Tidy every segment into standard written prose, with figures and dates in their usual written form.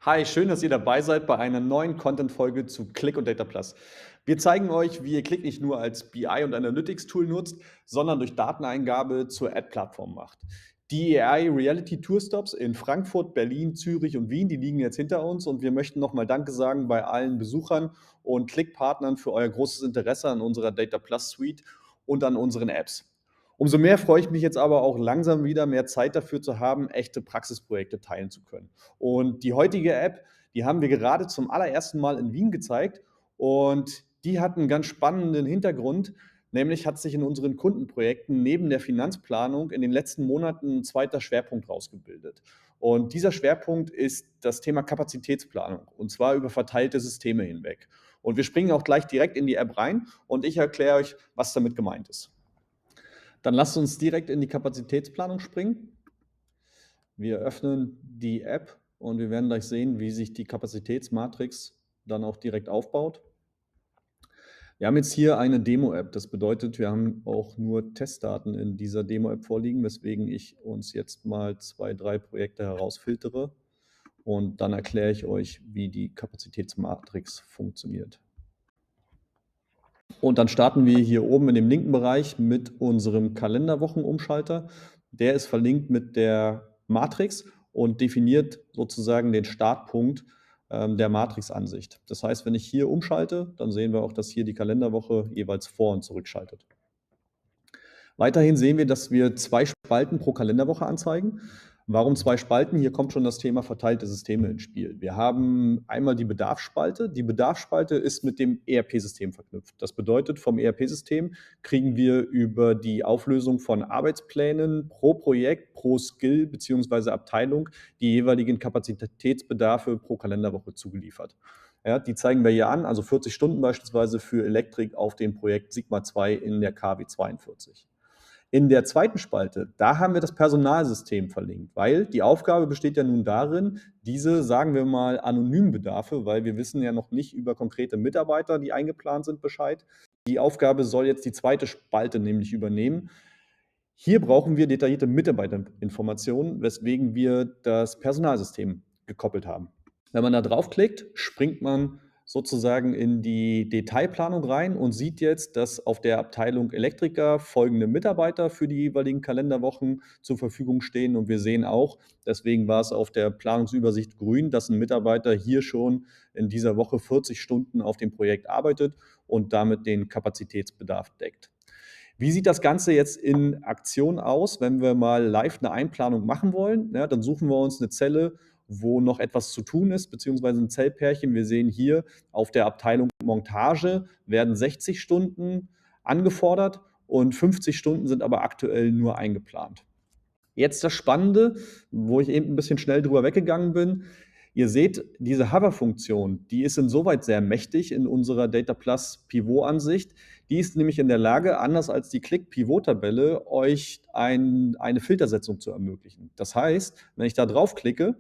Hi, schön, dass ihr dabei seid bei einer neuen Content-Folge zu Click und Data Plus. Wir zeigen euch, wie ihr Click nicht nur als BI und Analytics-Tool nutzt, sondern durch Dateneingabe zur Ad-Plattform macht. Die AI Reality Tourstops in Frankfurt, Berlin, Zürich und Wien, die liegen jetzt hinter uns und wir möchten nochmal Danke sagen bei allen Besuchern und Click-Partnern für euer großes Interesse an unserer Data Plus Suite und an unseren Apps. Umso mehr freue ich mich jetzt aber auch langsam wieder mehr Zeit dafür zu haben, echte Praxisprojekte teilen zu können. Und die heutige App, die haben wir gerade zum allerersten Mal in Wien gezeigt und die hat einen ganz spannenden Hintergrund, nämlich hat sich in unseren Kundenprojekten neben der Finanzplanung in den letzten Monaten ein zweiter Schwerpunkt rausgebildet. Und dieser Schwerpunkt ist das Thema Kapazitätsplanung, und zwar über verteilte Systeme hinweg. Und wir springen auch gleich direkt in die App rein und ich erkläre euch, was damit gemeint ist. Dann lasst uns direkt in die Kapazitätsplanung springen. Wir öffnen die App und wir werden gleich sehen, wie sich die Kapazitätsmatrix dann auch direkt aufbaut. Wir haben jetzt hier eine Demo-App. Das bedeutet, wir haben auch nur Testdaten in dieser Demo-App vorliegen, weswegen ich uns jetzt mal 2, 3 Projekte herausfiltere und dann erkläre ich euch, wie die Kapazitätsmatrix funktioniert. Und dann starten wir hier oben in dem linken Bereich mit unserem Kalenderwochenumschalter. Der ist verlinkt mit der Matrix und definiert sozusagen den Startpunkt der Matrixansicht. Das heißt, wenn ich hier umschalte, dann sehen wir auch, dass hier die Kalenderwoche jeweils vor und zurückschaltet. Weiterhin sehen wir, dass wir 2 Spalten pro Kalenderwoche anzeigen. Warum 2 Spalten? Hier kommt schon das Thema verteilte Systeme ins Spiel. Wir haben einmal die Bedarfsspalte. Die Bedarfsspalte ist mit dem ERP-System verknüpft. Das bedeutet, vom ERP-System kriegen wir über die Auflösung von Arbeitsplänen pro Projekt, pro Skill bzw. Abteilung die jeweiligen Kapazitätsbedarfe pro Kalenderwoche zugeliefert. Ja, die zeigen wir hier an, also 40 Stunden beispielsweise für Elektrik auf dem Projekt Sigma 2 in der KW 42. In der zweiten Spalte, da haben wir das Personalsystem verlinkt, weil die Aufgabe besteht ja nun darin, diese, sagen wir mal, anonymen Bedarfe, weil wir wissen ja noch nicht über konkrete Mitarbeiter, die eingeplant sind, Bescheid. Die Aufgabe soll jetzt die zweite Spalte nämlich übernehmen. Hier brauchen wir detaillierte Mitarbeiterinformationen, weswegen wir das Personalsystem gekoppelt haben. Wenn man da draufklickt, springt man sozusagen in die Detailplanung rein und sieht jetzt, dass auf der Abteilung Elektriker folgende Mitarbeiter für die jeweiligen Kalenderwochen zur Verfügung stehen. Und wir sehen auch, deswegen war es auf der Planungsübersicht grün, dass ein Mitarbeiter hier schon in dieser Woche 40 Stunden auf dem Projekt arbeitet und damit den Kapazitätsbedarf deckt. Wie sieht das Ganze jetzt in Aktion aus, wenn wir mal live eine Einplanung machen wollen? Ja, dann suchen wir uns eine Zelle, wo noch etwas zu tun ist, beziehungsweise ein Zellpärchen. Wir sehen hier auf der Abteilung Montage werden 60 Stunden angefordert und 50 Stunden sind aber aktuell nur eingeplant. Jetzt das Spannende, wo ich eben ein bisschen schnell drüber weggegangen bin. Ihr seht, diese Hover-Funktion, die ist insoweit sehr mächtig in unserer Data Plus Pivot-Ansicht. Die ist nämlich in der Lage, anders als die Click-Pivot-Tabelle, euch eine Filtersetzung zu ermöglichen. Das heißt, wenn ich da draufklicke,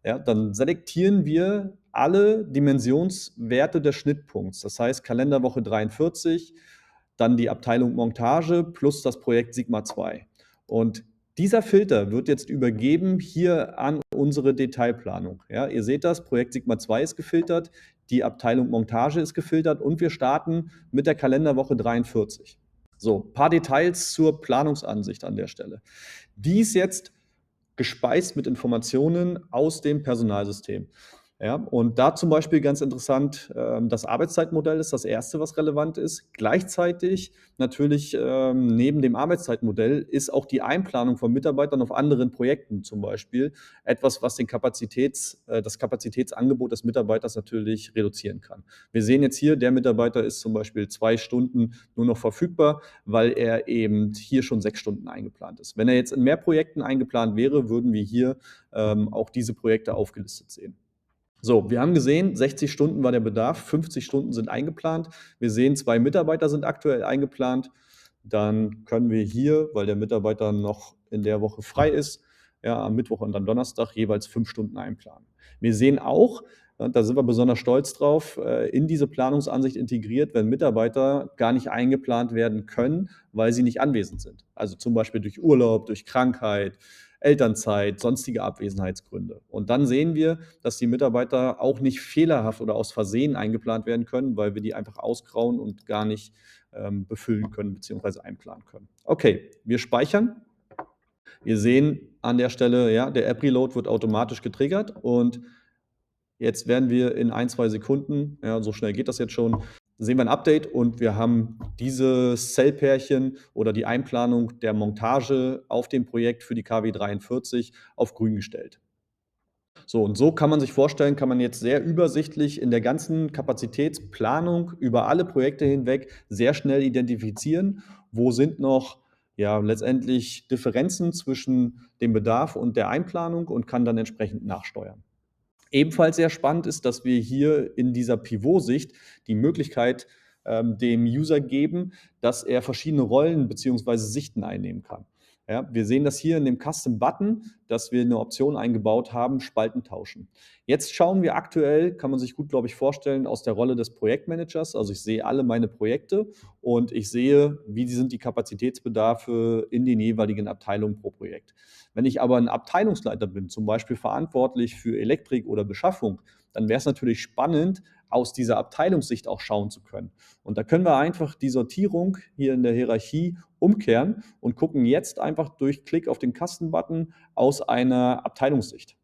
ja, dann selektieren wir alle Dimensionswerte des Schnittpunkts. Das heißt, Kalenderwoche 43, dann die Abteilung Montage plus das Projekt Sigma 2. Und dieser Filter wird jetzt übergeben hier an unsere Detailplanung. Ja, ihr seht das, Projekt Sigma 2 ist gefiltert, die Abteilung Montage ist gefiltert und wir starten mit der Kalenderwoche 43. So, ein paar Details zur Planungsansicht an der Stelle. Die ist jetzt gespeist mit Informationen aus dem Personalsystem. Ja, und da zum Beispiel ganz interessant, das Arbeitszeitmodell ist das erste, was relevant ist. Gleichzeitig natürlich neben dem Arbeitszeitmodell ist auch die Einplanung von Mitarbeitern auf anderen Projekten zum Beispiel etwas, was das Kapazitätsangebot des Mitarbeiters natürlich reduzieren kann. Wir sehen jetzt hier, der Mitarbeiter ist zum Beispiel 2 Stunden nur noch verfügbar, weil er eben hier schon 6 Stunden eingeplant ist. Wenn er jetzt in mehr Projekten eingeplant wäre, würden wir hier auch diese Projekte aufgelistet sehen. So, wir haben gesehen, 60 Stunden war der Bedarf, 50 Stunden sind eingeplant. Wir sehen, 2 Mitarbeiter sind aktuell eingeplant. Dann können wir hier, weil der Mitarbeiter noch in der Woche frei ist, ja, am Mittwoch und am Donnerstag jeweils 5 Stunden einplanen. Wir sehen auch, da sind wir besonders stolz drauf, in diese Planungsansicht integriert, wenn Mitarbeiter gar nicht eingeplant werden können, weil sie nicht anwesend sind. Also zum Beispiel durch Urlaub, durch Krankheit, Elternzeit, sonstige Abwesenheitsgründe. Und dann sehen wir, dass die Mitarbeiter auch nicht fehlerhaft oder aus Versehen eingeplant werden können, weil wir die einfach ausgrauen und gar nicht befüllen können bzw. einplanen können. Okay, wir speichern. Wir sehen an der Stelle, ja, der App-Reload wird automatisch getriggert und jetzt werden wir in 1, 2 Sekunden, ja, so schnell geht das jetzt schon, sehen wir ein Update und wir haben dieses Zellpärchen oder die Einplanung der Montage auf dem Projekt für die KW 43 auf grün gestellt. So, und so kann man sich vorstellen, kann man jetzt sehr übersichtlich in der ganzen Kapazitätsplanung über alle Projekte hinweg sehr schnell identifizieren, wo sind noch, ja, letztendlich Differenzen zwischen dem Bedarf und der Einplanung und kann dann entsprechend nachsteuern. Ebenfalls sehr spannend ist, dass wir hier in dieser Pivot-Sicht die Möglichkeit dem User geben, dass er verschiedene Rollen beziehungsweise Sichten einnehmen kann. Ja, wir sehen das hier in dem Custom Button, dass wir eine Option eingebaut haben, Spalten tauschen. Jetzt schauen wir aktuell, kann man sich gut, glaube ich, vorstellen, aus der Rolle des Projektmanagers. Also ich sehe alle meine Projekte und ich sehe, wie sind die Kapazitätsbedarfe in den jeweiligen Abteilungen pro Projekt. Wenn ich aber ein Abteilungsleiter bin, zum Beispiel verantwortlich für Elektrik oder Beschaffung, dann wäre es natürlich spannend, aus dieser Abteilungssicht auch schauen zu können. Und da können wir einfach die Sortierung hier in der Hierarchie umkehren und gucken jetzt einfach durch Klick auf den Kastenbutton aus einer Abteilungssicht.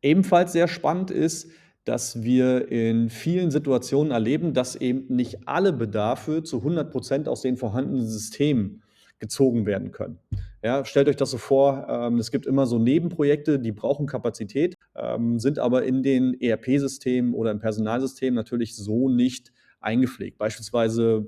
Ebenfalls sehr spannend ist, dass wir in vielen Situationen erleben, dass eben nicht alle Bedarfe zu 100% aus den vorhandenen Systemen gezogen werden können. Ja, stellt euch das so vor, es gibt immer so Nebenprojekte, die brauchen Kapazität, sind aber in den ERP-Systemen oder im Personalsystem natürlich so nicht eingepflegt. Beispielsweise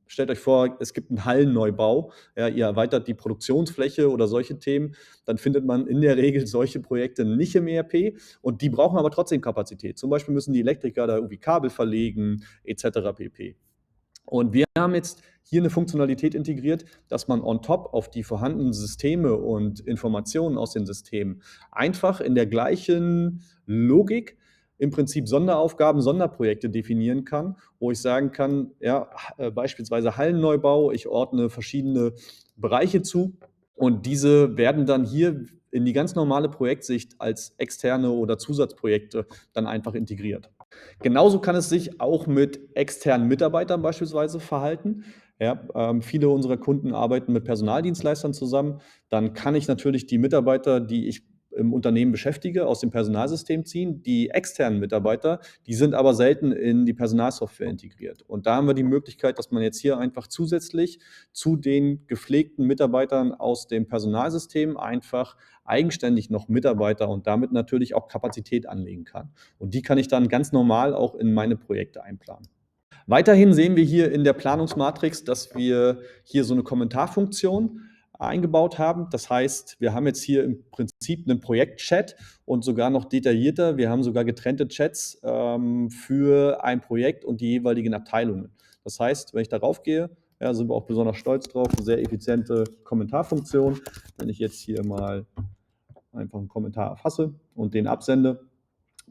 stellt euch vor, es gibt einen Hallenneubau, ja, ihr erweitert die Produktionsfläche oder solche Themen, dann findet man in der Regel solche Projekte nicht im ERP und die brauchen aber trotzdem Kapazität. Zum Beispiel müssen die Elektriker da irgendwie Kabel verlegen etc. pp. Und wir haben jetzt hier eine Funktionalität integriert, dass man on top auf die vorhandenen Systeme und Informationen aus den Systemen einfach in der gleichen Logik im Prinzip Sonderaufgaben, Sonderprojekte definieren kann, wo ich sagen kann, ja, beispielsweise Hallenneubau, ich ordne verschiedene Bereiche zu und diese werden dann hier in die ganz normale Projektsicht als externe oder Zusatzprojekte dann einfach integriert. Genauso kann es sich auch mit externen Mitarbeitern beispielsweise verhalten. Ja, viele unserer Kunden arbeiten mit Personaldienstleistern zusammen. Dann kann ich natürlich die Mitarbeiter, die ich im Unternehmen beschäftige, aus dem Personalsystem ziehen. Die externen Mitarbeiter, die sind aber selten in die Personalsoftware integriert. Und da haben wir die Möglichkeit, dass man jetzt hier einfach zusätzlich zu den gepflegten Mitarbeitern aus dem Personalsystem einfach eigenständig noch Mitarbeiter und damit natürlich auch Kapazität anlegen kann. Und die kann ich dann ganz normal auch in meine Projekte einplanen. Weiterhin sehen wir hier in der Planungsmatrix, dass wir hier so eine Kommentarfunktion eingebaut haben. Das heißt, wir haben jetzt hier im Prinzip einen Projektchat und sogar noch detaillierter, wir haben sogar getrennte Chats für ein Projekt und die jeweiligen Abteilungen. Das heißt, wenn ich darauf gehe, ja, sind wir auch besonders stolz drauf, eine sehr effiziente Kommentarfunktion. Wenn ich jetzt hier mal einfach einen Kommentar erfasse und den absende,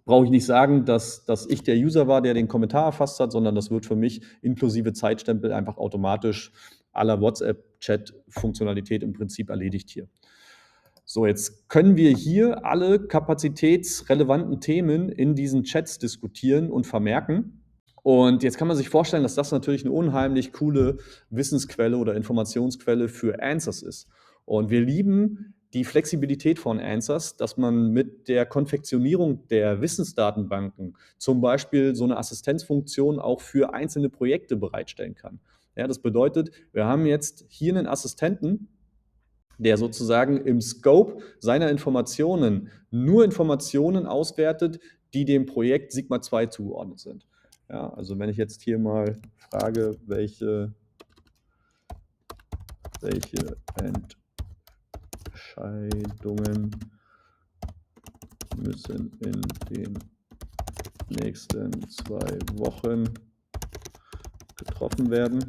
brauche ich nicht sagen, dass ich der User war, der den Kommentar erfasst hat, sondern das wird für mich inklusive Zeitstempel einfach automatisch à la WhatsApp-Chat-Funktionalität im Prinzip erledigt hier. So, jetzt können wir hier alle kapazitätsrelevanten Themen in diesen Chats diskutieren und vermerken. Und jetzt kann man sich vorstellen, dass das natürlich eine unheimlich coole Wissensquelle oder Informationsquelle für Answers ist. Und wir lieben die Flexibilität von Answers, dass man mit der Konfektionierung der Wissensdatenbanken zum Beispiel so eine Assistenzfunktion auch für einzelne Projekte bereitstellen kann. Ja, das bedeutet, wir haben jetzt hier einen Assistenten, der sozusagen im Scope seiner Informationen nur Informationen auswertet, die dem Projekt Sigma 2 zugeordnet sind. Ja, also wenn ich jetzt hier mal frage, welche Entscheidungen müssen in den nächsten 2 Wochen getroffen werden.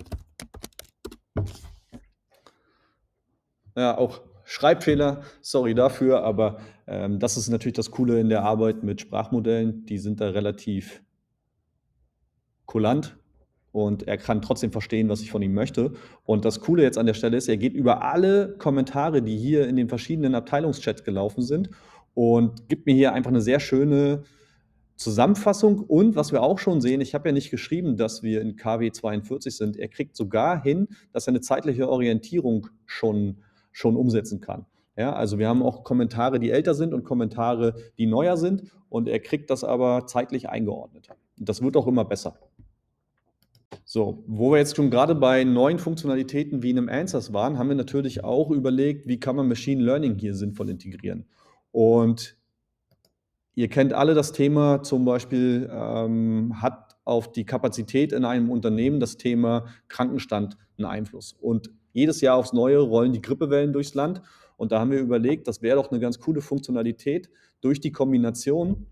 Ja, auch Schreibfehler, sorry dafür, aber das ist natürlich das Coole in der Arbeit mit Sprachmodellen. Die sind da relativ kulant und er kann trotzdem verstehen, was ich von ihm möchte. Und das Coole jetzt an der Stelle ist, er geht über alle Kommentare, die hier in den verschiedenen Abteilungschats gelaufen sind und gibt mir hier einfach eine sehr schöne Zusammenfassung. Und was wir auch schon sehen, ich habe ja nicht geschrieben, dass wir in KW 42 sind. Er kriegt sogar hin, dass er eine zeitliche Orientierung schon umsetzen kann. Ja, also wir haben auch Kommentare, die älter sind und Kommentare, die neuer sind und er kriegt das aber zeitlich eingeordnet. Und das wird auch immer besser. So, wo wir jetzt schon gerade bei neuen Funktionalitäten wie 'nem Answers waren, haben wir natürlich auch überlegt, wie kann man Machine Learning hier sinnvoll integrieren? Und ihr kennt alle das Thema zum Beispiel, hat auf die Kapazität in einem Unternehmen das Thema Krankenstand 'n Einfluss. Und jedes Jahr aufs Neue rollen die Grippewellen durchs Land. Und da haben wir überlegt, das wäre doch eine ganz coole Funktionalität durch die Kombination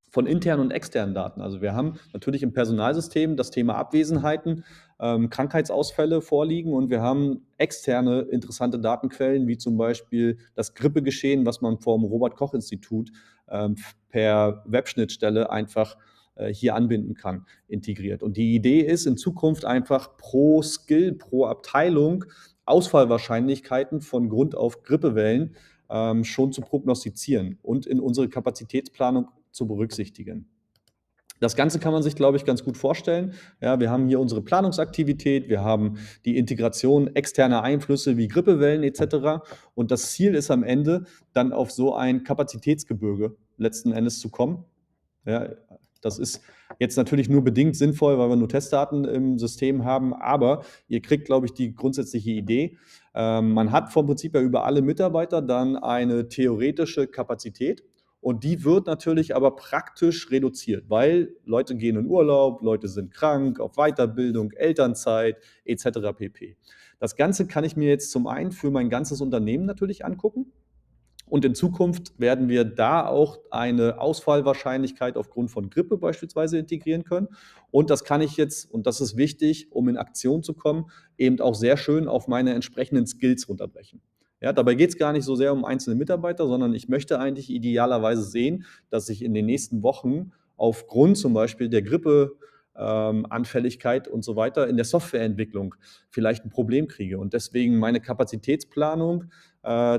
von internen und externen Daten. Also, wir haben natürlich im Personalsystem das Thema Abwesenheiten, Krankheitsausfälle vorliegen und wir haben externe interessante Datenquellen, wie zum Beispiel das Grippegeschehen, was man vom Robert-Koch-Institut, per Webschnittstelle einfach, hier anbinden kann, integriert. Und die Idee ist in Zukunft einfach pro Skill, pro Abteilung Ausfallwahrscheinlichkeiten von Grund auf Grippewellen, schon zu prognostizieren und in unsere Kapazitätsplanung zu berücksichtigen. Das Ganze kann man sich, glaube ich, ganz gut vorstellen. Ja, wir haben hier unsere Planungsaktivität, wir haben die Integration externer Einflüsse wie Grippewellen et cetera. Und das Ziel ist am Ende, dann auf so ein Kapazitätsgebirge letzten Endes zu kommen. Ja, das ist jetzt natürlich nur bedingt sinnvoll, weil wir nur Testdaten im System haben, aber ihr kriegt, glaube ich, die grundsätzliche Idee. Man hat vom Prinzip her über alle Mitarbeiter dann eine theoretische Kapazität und die wird natürlich aber praktisch reduziert, weil Leute gehen in Urlaub, Leute sind krank, auf Weiterbildung, Elternzeit et cetera pp. Das Ganze kann ich mir jetzt zum einen für mein ganzes Unternehmen natürlich angucken. Und in Zukunft werden wir da auch eine Ausfallwahrscheinlichkeit aufgrund von Grippe beispielsweise integrieren können. Und das kann ich jetzt, und das ist wichtig, um in Aktion zu kommen, eben auch sehr schön auf meine entsprechenden Skills runterbrechen. Ja, dabei geht es gar nicht so sehr um einzelne Mitarbeiter, sondern ich möchte eigentlich idealerweise sehen, dass ich in den nächsten Wochen aufgrund zum Beispiel der Grippe, Anfälligkeit und so weiter in der Softwareentwicklung vielleicht ein Problem kriege und deswegen meine Kapazitätsplanung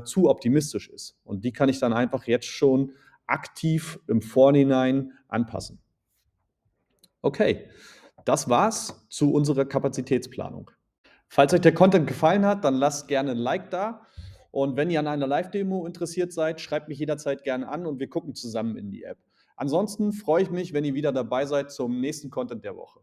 zu optimistisch ist. Und die kann ich dann einfach jetzt schon aktiv im Vorhinein anpassen. Okay, das war's zu unserer Kapazitätsplanung. Falls euch der Content gefallen hat, dann lasst gerne ein Like da. Und wenn ihr an einer Live-Demo interessiert seid, schreibt mich jederzeit gerne an und wir gucken zusammen in die App. Ansonsten freue ich mich, wenn ihr wieder dabei seid zum nächsten Content der Woche.